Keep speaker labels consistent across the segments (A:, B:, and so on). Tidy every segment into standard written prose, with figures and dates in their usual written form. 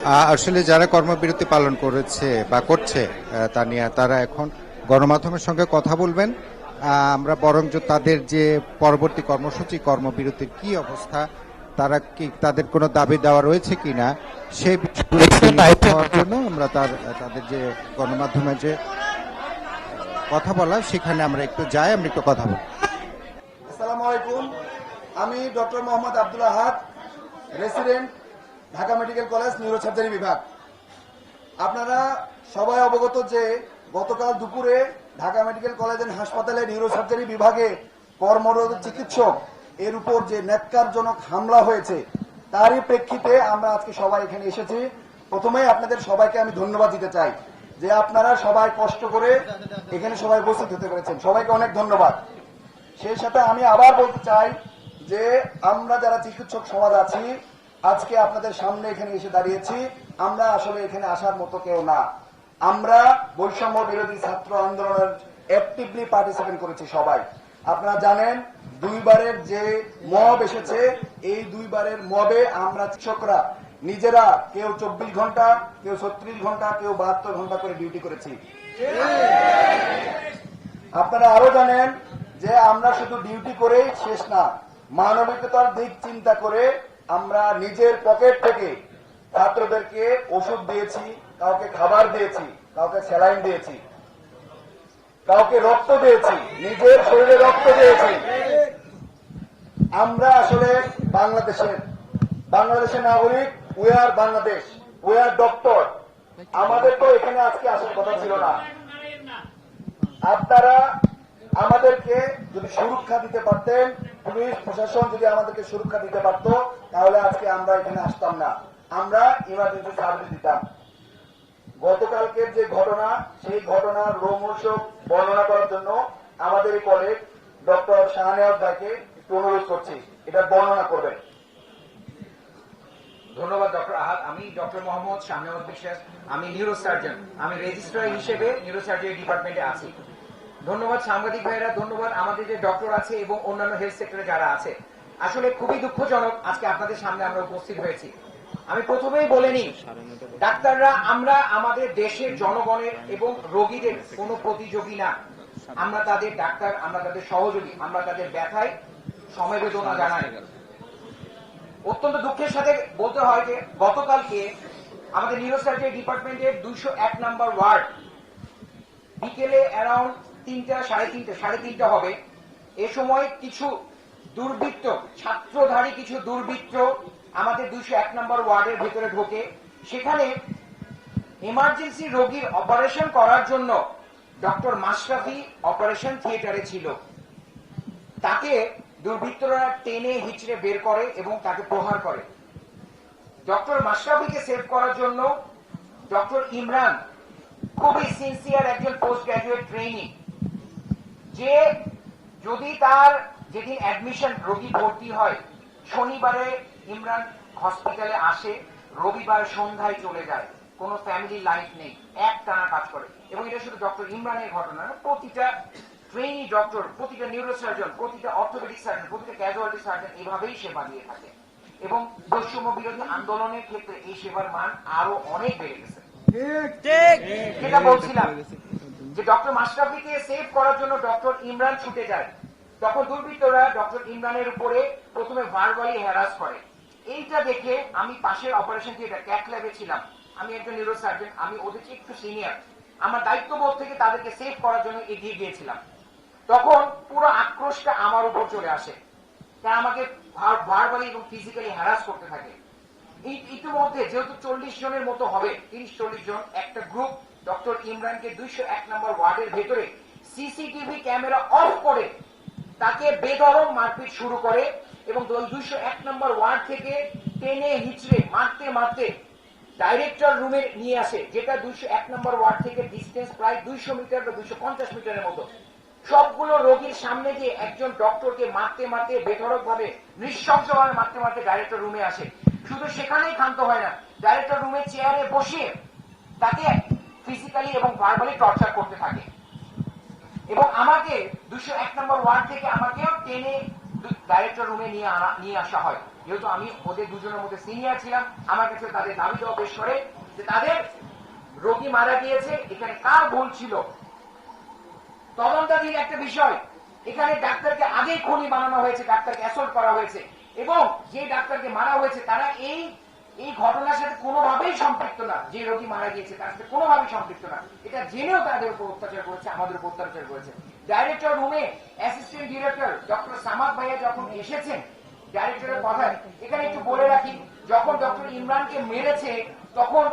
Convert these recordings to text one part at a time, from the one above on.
A: আসলে যারা কর্মবিরতি পালন করেছে বা করছে তা নিয়ে তারা এখন গণমাধ্যমের সঙ্গে কথা বলবেন। আমরা বরঞ্চ তাদের যে পরবর্তী কর্মসূচি কর্মবিরতির কি অবস্থা, তারা কি তাদের কোনো দাবি দেওয়া রয়েছে কিনা সেই বিষয়গুলো হওয়ার জন্য আমরা তাদের যে গণমাধ্যমে যে কথা বলা সেখানে আমরা একটু যাই, আমরা একটু কথা বলি।
B: আসসালামু আলাইকুম, আমি doctor Mohammad Abdul Ahad, resident, Dhaka medical college neurosurgery বিভাগ। আপনারা সবাই অবগত যে গতকাল দুপুরে ঢাকা মেডিকেল কলেজ এন্ড হাসপাতালে নিউরোসার্জারি বিভাগে কর্মরত চিকিৎসক এর উপর যে ন্যাক্কারজনক হামলা হয়েছে তারই প্রেক্ষিতে আমরা আজকে সবাই এখানে এসেছি। প্রথমেই আপনাদের সবাইকে আমি ধন্যবাদ দিতে চাই যে আপনারা সবাই কষ্ট করে এখানে সবাই উপস্থিত হতে পেরেছেন, সবাইকে অনেক ধন্যবাদ। সেই সাথে আমি আবার বলতে চাই যে আমরা যারা চিকিৎসক সমাজ আছি আজকে আপনাদের সামনে এখানে এসে দাঁড়িয়েছি, আমরা আসলে এখানে আসার মতো কেউ না। আমরা বৈষম্য বিরোধী ছাত্র আন্দোলনের অ্যাক্টিভলি পার্টিসিপেট করেছি সবাই। আপনারা জানেন দুইবারের যে মব এসেছে, এই দুইবারের মবে আমরা চিকিৎসকরা নিজেরা কেউ 24 ঘন্টা, কেউ 36 ঘন্টা, কেউ 72 ঘন্টা করে ডিউটি করেছি। আপনারা আরো জানেন যে আমরা শুধু ডিউটি করেই শেষ না, মানবিকতার দিক চিন্তা করে আমরা নিজের পকেট থেকে ছাত্রদেরকে ওষুধ দিয়েছি, কাউকে খাবার দিয়েছি, কাউকে স্যালাইন দিয়েছি, কাউকে রক্ত দিয়েছি, নিজের শরীরে রক্ত দিয়েছি। আমরা আসলে বাংলাদেশের নাগরিক, we are Bangladesh, we are doctor. আমাদের তো এখানে আজকে আসার কথা ছিল না। আপনারা আমাদেরকে যদি সুরক্ষা দিতে পারতেন, পুলিশ প্রশাসন যদি আমাদেরকে সুরক্ষা দিতে পারত, তাহলে আজকে আমরা এখানে আসতাম না, আমরা ইমার্জেন্সি সার্ভিস দিতাম। গতকালকের যে ঘটনা, সেই ঘটনার রোমহর্ষক বর্ণনা করার জন্য আমাদের এই কলিগ ডক্টর শাহনেওয়াজ ভাইকে একটু অনুরোধ করছি, এটা বর্ণনা করবেন।
C: ধন্যবাদ ডক্টর আহাদ। আমি ডক্টর মোহাম্মদ শাহনেওয়াজ বিশ্বাস, আমি নিউরোসার্জন, আমি রেজিস্ট্রার হিসেবে নিউরোসার্জারি ডিপার্টমেন্টে আছি। ধন্যবাদ সাংবাদিক ভাইরা, ধন্যবাদ আমাদের যে ডক্টর আছে এবং অন্যান্য হেলথ সেক্টরে যারা আছে। আসলে খুবই দুঃখজনক আজকে আপনাদের সামনে আমরা উপস্থিত হয়েছি। আমি প্রথমেই বলে নিই, ডাক্তাররা আমরা আমাদের দেশের জনগণের এবং রোগীদের কোনো প্রতিযোগী না। আমরা তাদের ডাক্তার, আমরা তাদের সহযোগী, আমরা তাদের ব্যথায় সমবেদনা জানাই। অত্যন্ত দুঃখের সাথে বলতে হয় যে গতকালকে আমাদের নিউরোসার্জারি ডিপার্টমেন্টের 201 নম্বর ওয়ার্ড বিকেলে অ্যারাউন্ড 3টা, সাড়ে তিনটা হবে, এ সময় কিছু দুর্বৃত্ত, ছাত্রধারী কিছু দুর্বৃত্ত আমাদের 201 নম্বর ওয়ার্ডের ভেতরে ঢোকে। সেখানে ইমার্জেন্সি রোগীর অপারেশন করার জন্য ডক্টর মাশরাফি অপারেশন থিয়েটারে ছিল। তাকে দুর্বৃত্তরা টেনে হিচড়ে বের করে এবং তাকে প্রহার করে। ডক্টর মাশরাফিকে সেভ করার জন্য ডক্টর ইমরান খুবই সিনসিয়ার একজন পোস্ট গ্রাজুয়েট ট্রেইনি, যে যদি তার যেদিন অ্যাডমিশন রোগী ভর্তি হয়, শনিবারে ইমরান হসপিটালে আসে, রবিবার সন্ধ্যায় চলে যায়, কোনো ফ্যামিলি লাইফ নেই, একটানা কাজ করে। এবং এটা শুধু ডক্টর ইমরানের ঘটনা না, প্রতিটা ট্রেইনি ডক্টর, প্রতিটা নিউরোসার্জন, প্রতিটা অর্থোপেডিক সার্জন, প্রতিটা ক্যাজুয়ালিটি সার্জন এভাবেই সেবা দিয়ে থাকে। এবং বৈষম্য বিরোধী আন্দোলনের ক্ষেত্রে এই সেবার মান আরো অনেক বেড়ে গেছে। যেটা বলছিলাম যে ডক্টর মাশরাফিকে সেভ করার জন্য ডক্টর ইমরান ছুটে যায়, তখন দুর্বৃত্তরা ডক্টর ইমরানের উপরে প্রথমে ভার্বালি হ্যারাস করে। এইটা দেখে আমি পাশের অপারেশন থিয়েটার ক্যাট ল্যাবে ছিলাম, আমি একজন নিউরোসার্জন, আমি ওদের চেয়ে একটু সিনিয়র, আমার দায়িত্ববোধ থেকে তাদেরকে সেভ করার জন্য এগিয়ে গিয়েছিলাম। তখন পুরো আক্রোশটা আমার উপর চলে আসে, তারা আমাকে ভার্বালি এবং ফিজিক্যালি হ্যারাস করতে থাকে। ইতিমধ্যে যেহেতু 40 জনের মতো হবে, 30-40 জন, একটা গ্রুপ ডক্টর ইমরানকে 201 নম্বর ওয়ার্ডের ভেতরে সিসিটিভি ক্যামেরা অফ করে তাকে বেধড়ক মারপিট শুরু করে এবং 201 নম্বর ওয়ার্ড থেকে টেনে হিচড়ে মারতে মারতে ডাইরেক্টর রুমে নিয়ে আসে, যেটা 201 নম্বর ওয়ার্ড থেকে ডিস্টেন্স প্রায় 200 মিটার বা 250 মিটারের মতো। সবগুলো রোগীর সামনে দিয়ে একজন ডক্টরকে মারতে মারতে, বেধড়ক ভাবে, নৃশংসভাবে মারতে মারতে ডাইরেক্টর রুমে আসে। শুধু সেখানেই ক্ষান্ত হয় না, ডাইরেক্টর রুমে চেয়ারে বসিয়ে তাকে ফিজিক্যালি এবং ভার্বালি টর্চার করতে থাকে। এবং আমাকে 201 নম্বর ওয়ার্ড থেকে আমাকেও টেনে ডাইরেক্টর রুমে নিয়ে আসা হয় যেহেতু আমি ওদের দুজনের মধ্যে সিনিয়র ছিলাম, আমার কাছে তাদের দাবি দেওয়া পেশ করে যে তাদের রোগী মারা গিয়েছে, এখানে কার ভুল ছিল তদন্তাধীন একটা বিষয়। এখানে ডাক্তারকে আগেই খুনি বানানো হয়েছে, ডাক্তারকে অ্যাসল্ট করা হয়েছে, এবং যে ডাক্তারকে মারা হয়েছে তারা এই ঘটনার সাথে কোনোভাবেই সম্পৃক্ত না। যে রোগী মারা গিয়েছে তার সাথে কোনোভাবেই সম্পৃক্ত না। এটা জেনেও তাদের উপর অত্যাচার করেছে, আমাদের উপর অত্যাচার করেছে। ডাইরেক্টর রুমে অ্যাসিস্ট্যান্ট ডিরেক্টর ডক্টর সামাদ ভাইয়া যখন এসেছেন ডাইরেক্টরের কথায়, এখানে একটু বলে রাখি, যখন ডক্টর ইমরানকে মেরেছে তখন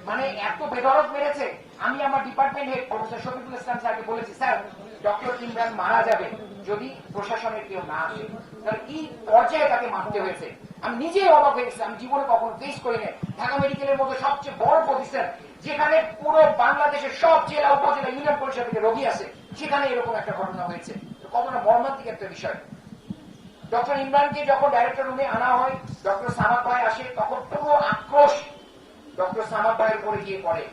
C: মানে এত বেদরদ মেরেছে, আমি আমার department head professor Shafiqul Islam স্যারকে বলেছি, স্যার ডক্টর ইমরান মারা যাবে যদি প্রশাসনের কেউ না আসে। তাহলে কি পর্যায়ে তাকে মারতে হয়েছে আমি নিজেই অবাক হয়ে গেছি। আমি জীবনে কখনো ফেস করি না। ঢাকা মেডিকেলের মধ্যে সবচেয়ে বড় প্রতিষ্ঠান, যেখানে পুরো বাংলাদেশের সব জেলা উপজেলা ইউনিয়ন পরিষদ থেকে রোগী আছে, সেখানে এরকম একটা ঘটনা হয়েছে। কতটা মর্মান্তিক একটা বিষয়। ডক্টর ইমরানকে যখন ডাইরেক্টর রুমে আনা হয়, ডক্টর সামাদ ভাই আসে, তখন পুরো আক্রোশ ডক্টর সামাদ ভাইয়ের উপরে গিয়ে পড়ে।